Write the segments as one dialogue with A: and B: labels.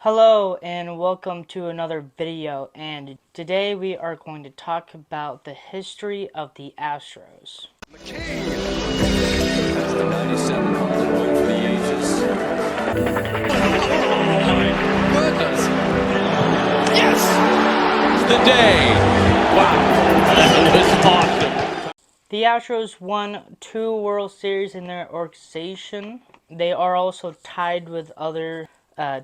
A: Hello and welcome to another video, and today we are going to talk about the history of the Astros.
B: That's the 97 Harley Boy for the ages. Oh my goodness! Yes! It's the day! Wow, that was awesome.
A: The Astros won 2 World Series in their organization. They are also tied with other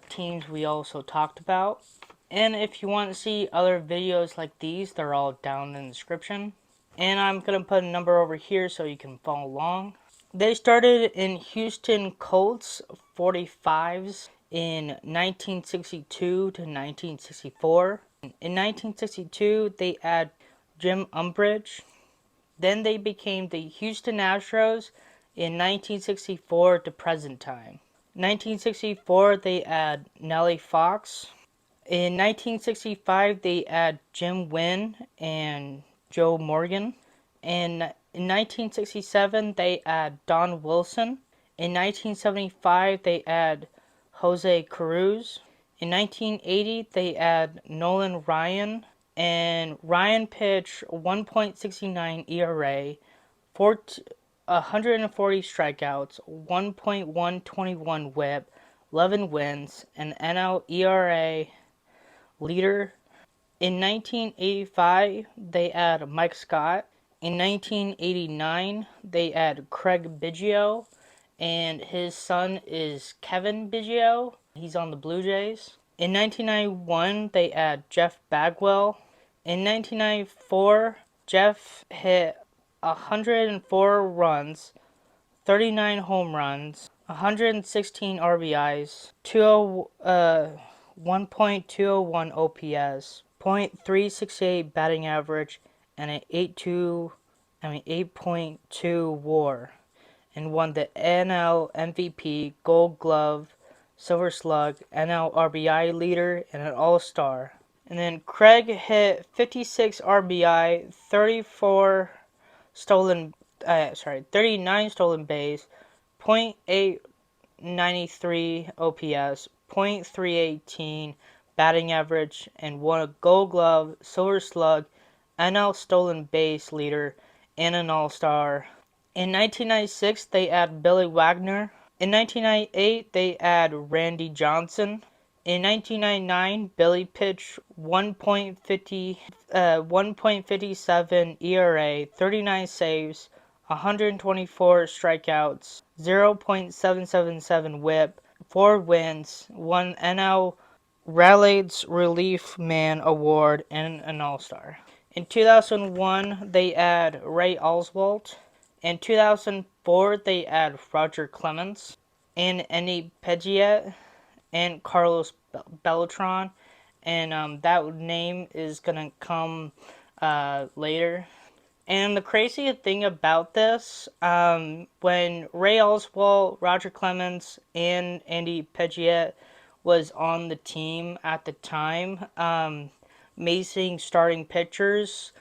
A: teams we also talked about. And if you want to see other videos like these, they're all down in the description. And I'm going to put a number over here so you can follow along. They started in Houston Colts 45s in 1962 to 1964. In 1962, they add Jim Umbridge. Then they became the Houston Astros in 1964 to present time. 1964, they add Nellie Fox. In 1965, they add Jim Wynn and Joe Morgan. In 1967, they add Don Wilson. In 1975, they add Jose Cruz. In 1980, they add Nolan Ryan. And Ryan pitched 1.69 ERA, 140 strikeouts, 1.121 whip, 11 wins, and NL ERA leader. In 1985, they add Mike Scott. In 1989, they add Craig Biggio, and his son is Kevin Biggio. He's on the Blue Jays. In 1991, they add Jeff Bagwell. In 1994, Jeff hit 104 runs, 39 home runs, 116 RBIs, 1.201 OPS, .368 batting average, and an 8.2 WAR, and won the NL MVP, Gold Glove, Silver Slug, NL RBI leader, and an All-Star. And then Craig hit 56 RBI, 39 stolen base, .893 OPS, .318 batting average, and won a Gold Glove, Silver Slug, NL stolen base leader, and an All-Star. In 1996, they add Billy Wagner. In 1998, they add Randy Johnson. In 1999, Billy pitched 1.57 ERA, 39 saves, 124 strikeouts, 0.777 whip, 4 wins, 1 NL Raleigh's Relief Man Award, and an All-Star. In 2001, they add Ray Oswalt. In 2004, they add Roger Clemens and Andy Peggiet and Carlos Beltran, and that name is gonna come later. And the crazy thing about this, when Ray Oswalt, Roger Clemens, and Andy Peggiet was on the team at the time, amazing starting pitchers,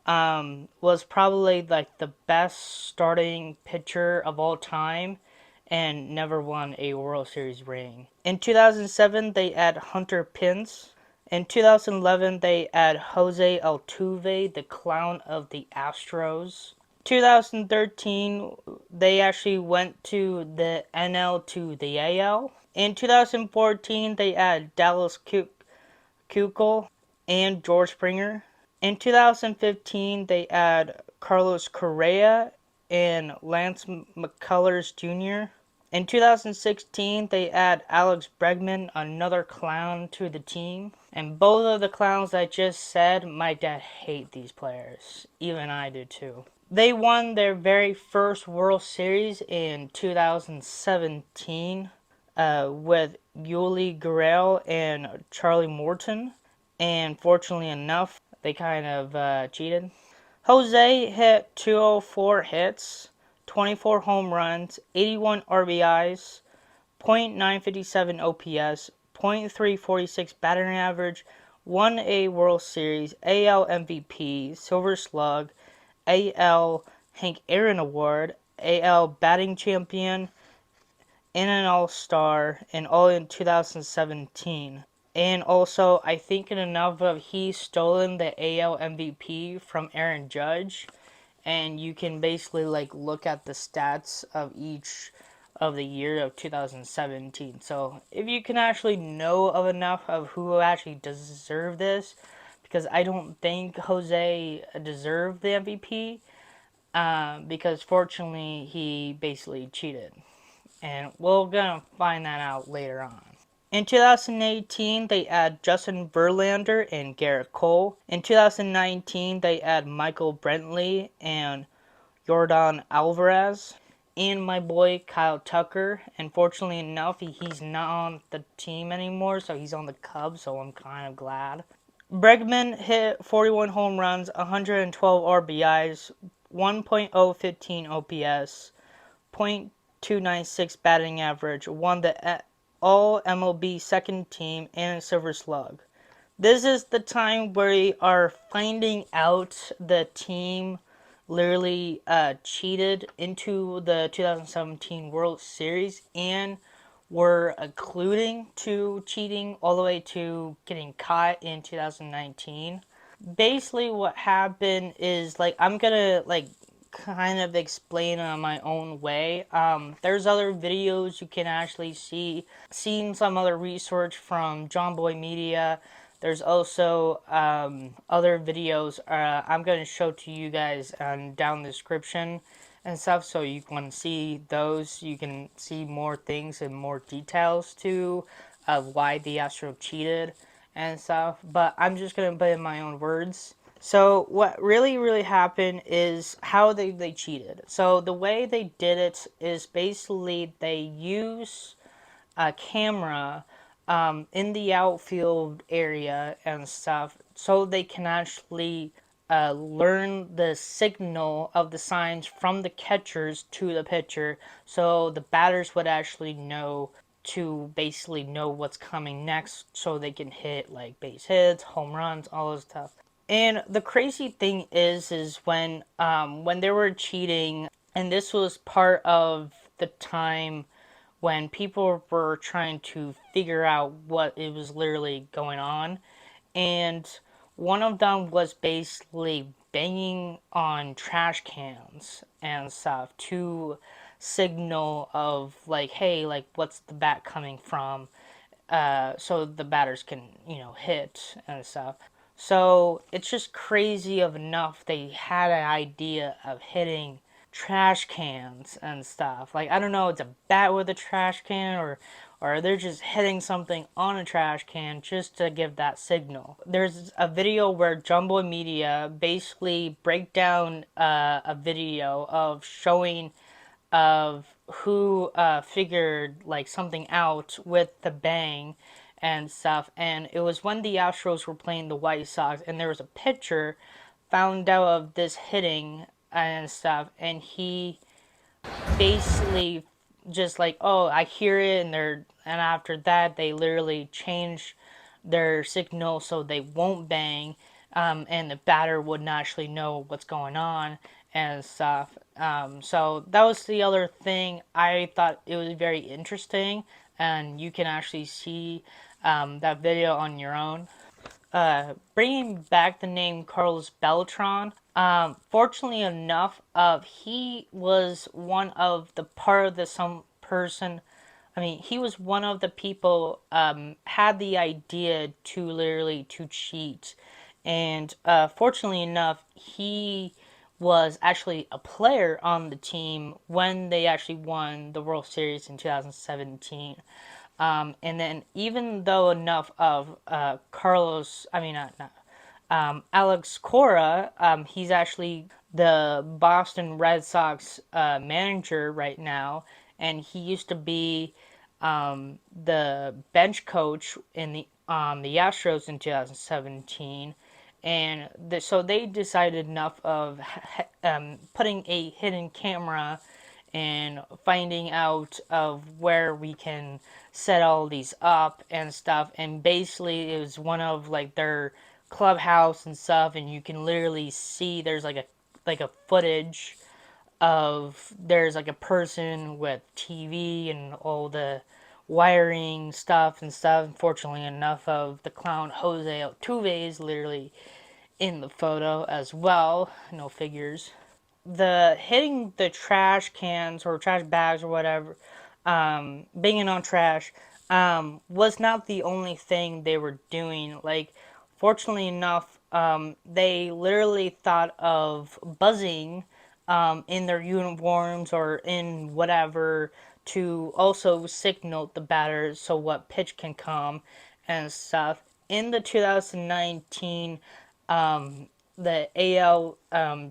A: was probably like the best starting pitcher of all time, and never won a World Series ring. In 2007, they add Hunter Pence. In 2011, they add Jose Altuve, the clown of the Astros. 2013, they actually went to the NL to the AL. In 2014, they add Dallas Keuchel and George Springer. In 2015, they add Carlos Correa and Lance McCullers Jr. In 2016, they add Alex Bregman, another clown, to the team. And both of the clowns I just said, my dad hates these players. Even I do too. They won their very first World Series in 2017 with Yuli Gurriel and Charlie Morton. And fortunately enough, they kind of cheated. Jose hit 204 hits, 24 home runs, 81 RBIs, .957 OPS, .346 batting average, won a World Series, AL MVP, Silver Slug, AL Hank Aaron Award, AL Batting Champion, and an All-Star, and all in 2017. And also, I think in enough of he's stolen the AL MVP from Aaron Judge, and you can basically like look at the stats of each of the year of 2017. So if you can actually know of enough of who actually deserve this, because I don't think Jose deserved the MVP, because fortunately he basically cheated, and we're gonna find that out later on. In 2018, they add Justin Verlander and Garrett Cole. In 2019, they add Michael Brantley and Yordan Alvarez. And my boy Kyle Tucker. Unfortunately enough, he's not on the team anymore, so he's on the Cubs, so I'm kind of glad. Bregman hit 41 home runs, 112 RBIs, 1.015 OPS, .296 batting average, won the All MLB second team and a Silver Slug. This is the time where we are finding out the team literally cheated into the 2017 World Series and were alluding to cheating all the way to getting caught in 2019. Basically what happened is, like, I'm gonna like kind of explain on my own way. There's other videos you can actually seen some other research from Jomboy Media. There's also other videos I'm going to show to you guys down the description and stuff, so you can see those. You can see more things and more details too of why the Astros cheated and stuff, but I'm just going to put in my own words. So what really happened is how they cheated. So the way they did it is basically they use a camera in the outfield area and stuff, so they can actually learn the signal of the signs from the catchers to the pitcher, so the batters would actually know to basically know what's coming next, so they can hit like base hits, home runs, all this stuff. And the crazy thing is when they were cheating, and this was part of the time when people were trying to figure out what it was literally going on, and one of them was basically banging on trash cans and stuff to signal of like, hey, like what's the bat coming from, so the batters can, hit and stuff. So it's just crazy of enough they had an idea of hitting trash cans and stuff. Like, I don't know, it's a bat with a trash can, or they're just hitting something on a trash can just to give that signal. There's a video where Jomboy Media basically break down a video of showing of who figured like something out with the bang and stuff, and it was when the Astros were playing the White Sox, and there was a pitcher found out of this hitting and stuff, and he basically just like, oh, I hear it, and after that they literally change their signal so they won't bang, and the batter wouldn't actually know what's going on and stuff. So that was the other thing. I thought it was very interesting, and you can actually see that video on your own. Bringing back the name Carlos Beltran. Fortunately enough, he was one of the part of the some person. I mean, he was one of the people had the idea to literally to cheat, and fortunately enough, he was actually a player on the team when they actually won the World Series in 2017. And then even though enough of Alex Cora, he's actually the Boston Red Sox manager right now, and he used to be the bench coach in the Astros in 2017. And so they decided enough of putting a hidden camera and finding out of where we can set all these up and stuff. And basically it was one of like their clubhouse and stuff, and you can literally see there's like a footage of there's like a person with TV and all the wiring stuff and stuff. Unfortunately enough, of the clown Jose Altuve is literally in the photo as well. No figures. The hitting the trash cans or trash bags or whatever, banging on trash, was not the only thing they were doing. Like, fortunately enough, they literally thought of buzzing in their uniforms or in whatever to also signal the batters so what pitch can come and stuff. In the 2019 the AL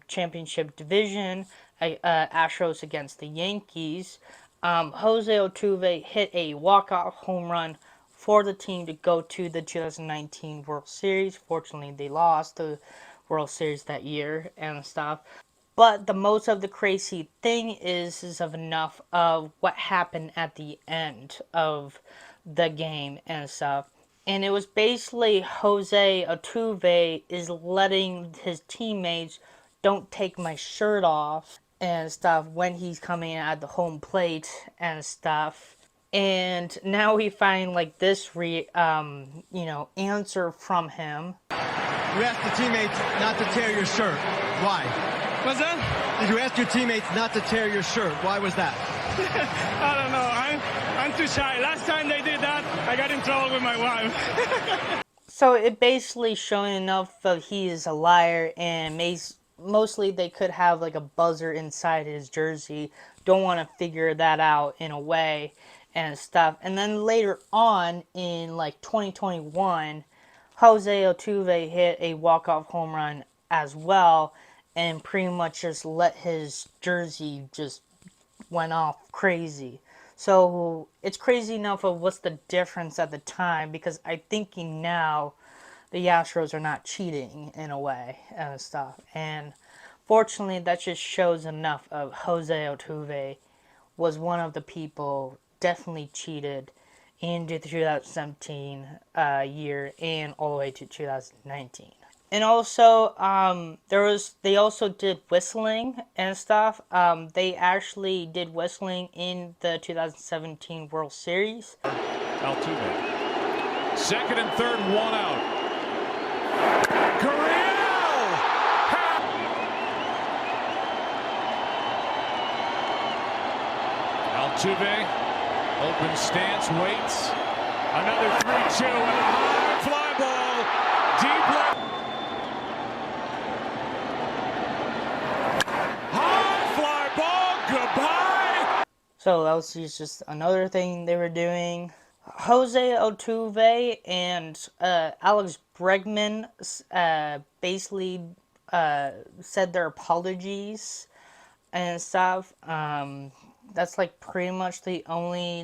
A: championship division, Astros against the Yankees, Jose Altuve hit a walk-off home run for the team to go to the 2019 World Series. Fortunately, they lost the World Series that year and stuff. But the most of the crazy thing is of enough of what happened at the end of the game and stuff. And it was basically Jose Altuve is letting his teammates don't take my shirt off and stuff when he's coming at the home plate and stuff. And now we find like this answer from him.
C: You asked the teammates not to tear your shirt. Why?
D: What's that?
C: Did you ask your teammates not to tear your shirt? Why was that?
D: I don't know. I'm too shy. Last time they did that, I got in trouble with my wife.
A: So it basically showing enough of he is a liar, and mostly they could have like a buzzer inside his jersey. Don't want to figure that out in a way and stuff. And then later on in like 2021, Jose Altuve hit a walk-off home run as well, and pretty much just let his jersey just went off crazy. So it's crazy enough of what's the difference at the time, because I'm thinking now the Astros are not cheating in a way and stuff. And fortunately, that just shows enough of Jose Altuve was one of the people definitely cheated in the 2017 year and all the way to 2019. And also, they also did whistling and stuff. They actually did whistling in the 2017 World Series.
E: Altuve. Second and third, one out. Carrillo! Altuve, open stance, waits. Another 3-2 and a high fly ball. Deep left. High fly ball, goodbye.
A: So that was just another thing they were doing. Jose Altuve and Alex Bregman basically said their apologies and stuff. That's like pretty much the only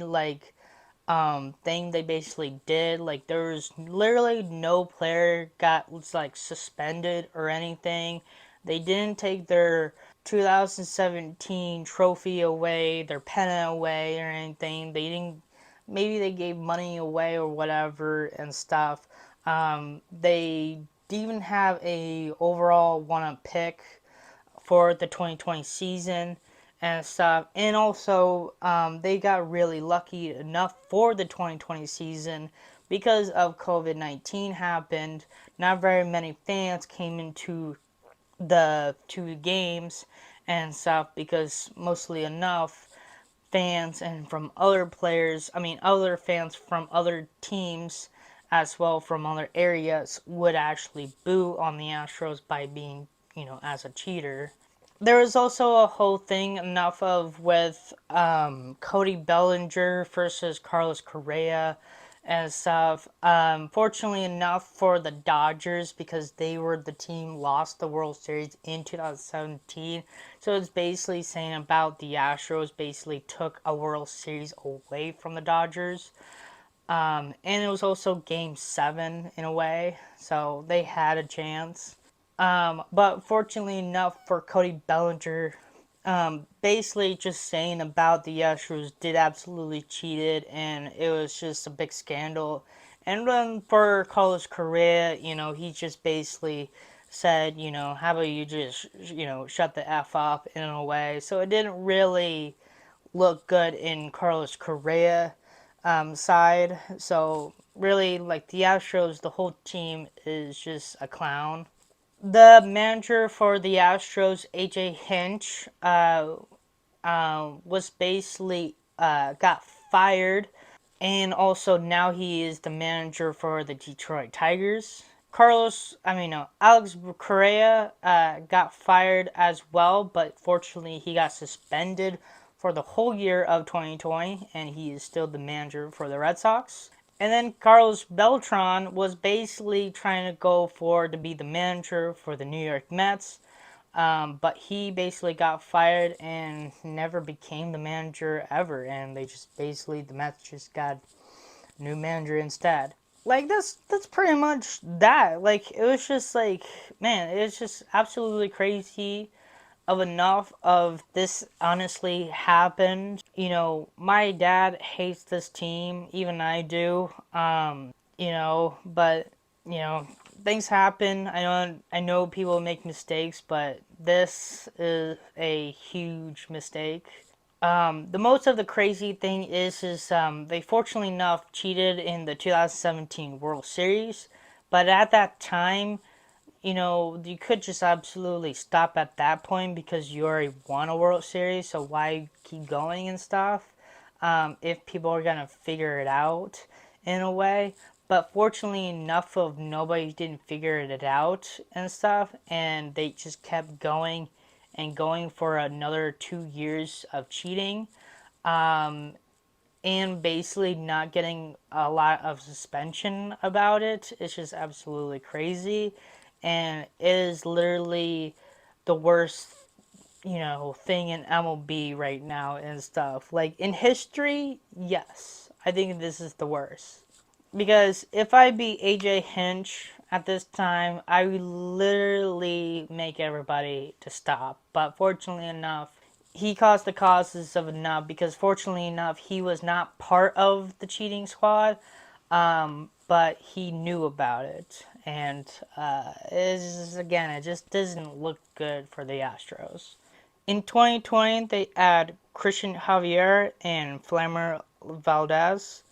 A: thing they basically did. Like, there was literally no player was like suspended or anything. They didn't take their 2017 trophy away, their pennant away or anything. They didn't. Maybe they gave money away or whatever and stuff. They even have a overall one-up pick for the 2020 season and stuff. And also, they got really lucky enough for the 2020 season because of COVID-19 happened. Not very many fans came into the two games and stuff because mostly enough fans and from other players, other fans from other teams as well from other areas would actually boo on the Astros by being, as a cheater. There was also a whole thing enough of with Cody Bellinger versus Carlos Correa and stuff. Fortunately enough for the Dodgers, because they were the team lost the World Series in 2017. So it's basically saying about the Astros basically took a World Series away from the Dodgers. And it was also Game 7 in a way, so they had a chance. But fortunately enough for Cody Bellinger, basically just saying about the Astros did absolutely cheated, and it was just a big scandal. And then for Carlos Correa, he just basically said, how about you just, shut the F up in a way. So it didn't really look good in Carlos Correa side. So really, like the Astros, the whole team is just a clown. The manager for the Astros, AJ Hinch, was basically got fired, and also now he is the manager for the Detroit Tigers. Alex Correa got fired as well, but fortunately he got suspended for the whole year of 2020, and he is still the manager for the Red Sox. And then Carlos Beltran was basically trying to go for to be the manager for the New York Mets, but he basically got fired and never became the manager ever, and the Mets just got a new manager instead. Like that's pretty much that. Like it was just like, man, it's just absolutely crazy of enough of this honestly happened. My dad hates this team, even I do. But you know, things happen. I know people make mistakes, but this is a huge mistake. The most of the crazy thing is they fortunately enough cheated in the 2017 World Series, but at that time, you could just absolutely stop at that point because you already won a World Series, so why keep going and stuff if people are gonna figure it out in a way. But fortunately enough of nobody didn't figure it out and stuff, and they just kept going and going for another 2 years of cheating, and basically not getting a lot of suspension about it. It's just absolutely crazy, and it is literally the worst, thing in MLB right now and stuff. Like in history, yes, I think this is the worst. Because if I be AJ Hinch at this time, I would literally make everybody to stop. But fortunately enough, he caused the causes of enough because fortunately enough, he was not part of the cheating squad, but he knew about it. And it just doesn't look good for the Astros. In 2020, they add Christian Javier and Flammer Valdez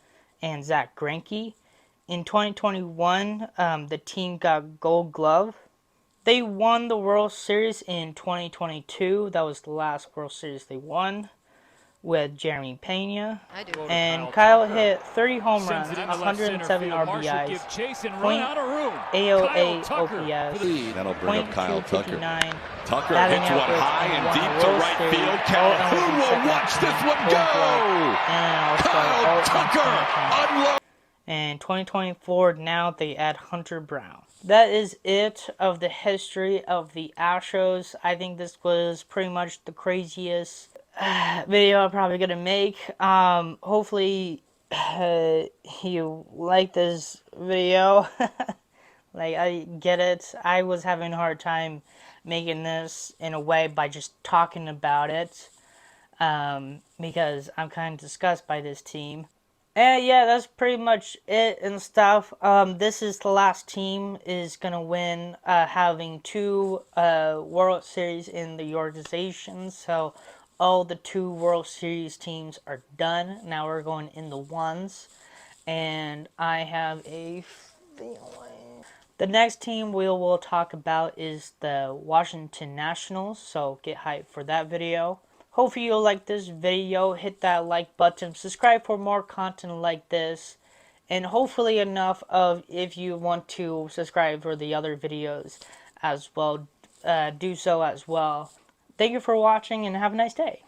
A: and Zach Greinke. In 2021, the team got Gold Glove. They won the World Series in 2022. That was the last World Series they won with Jeremy Pena. And Kyle hit 30 home runs, 107 RBIs, .AOA OPS,
F: That'll bring up Kyle Tucker.
A: .259
F: Tucker
A: batting
F: hits one
A: average,
F: high and
A: won
F: deep
A: the
F: to
A: World
F: right
A: Series,
F: field.
A: All-MLB
F: Calhoun will
A: second
F: watch this
A: team,
F: one
A: Gold
F: go.
A: Glove, and an All-Star
F: Kyle Tucker unload.
A: And 2024, now they add Hunter Brown. That is it of the history of the Astros. I think this was pretty much the craziest video I'm probably gonna make. Hopefully you like this video. Like, I get it. I was having a hard time making this in a way by just talking about it, because I'm kind of disgusted by this team. And yeah, that's pretty much it and stuff. This is the last team is gonna win, having two World Series in the organization. So all the two World Series teams are done. Now we're going in the ones, and I have a feeling the next team we will talk about is the Washington Nationals. So get hyped for that video. Hopefully you'll like this video, hit that like button, subscribe for more content like this, and hopefully enough of if you want to subscribe for the other videos as well, do so as well. Thank you for watching and have a nice day.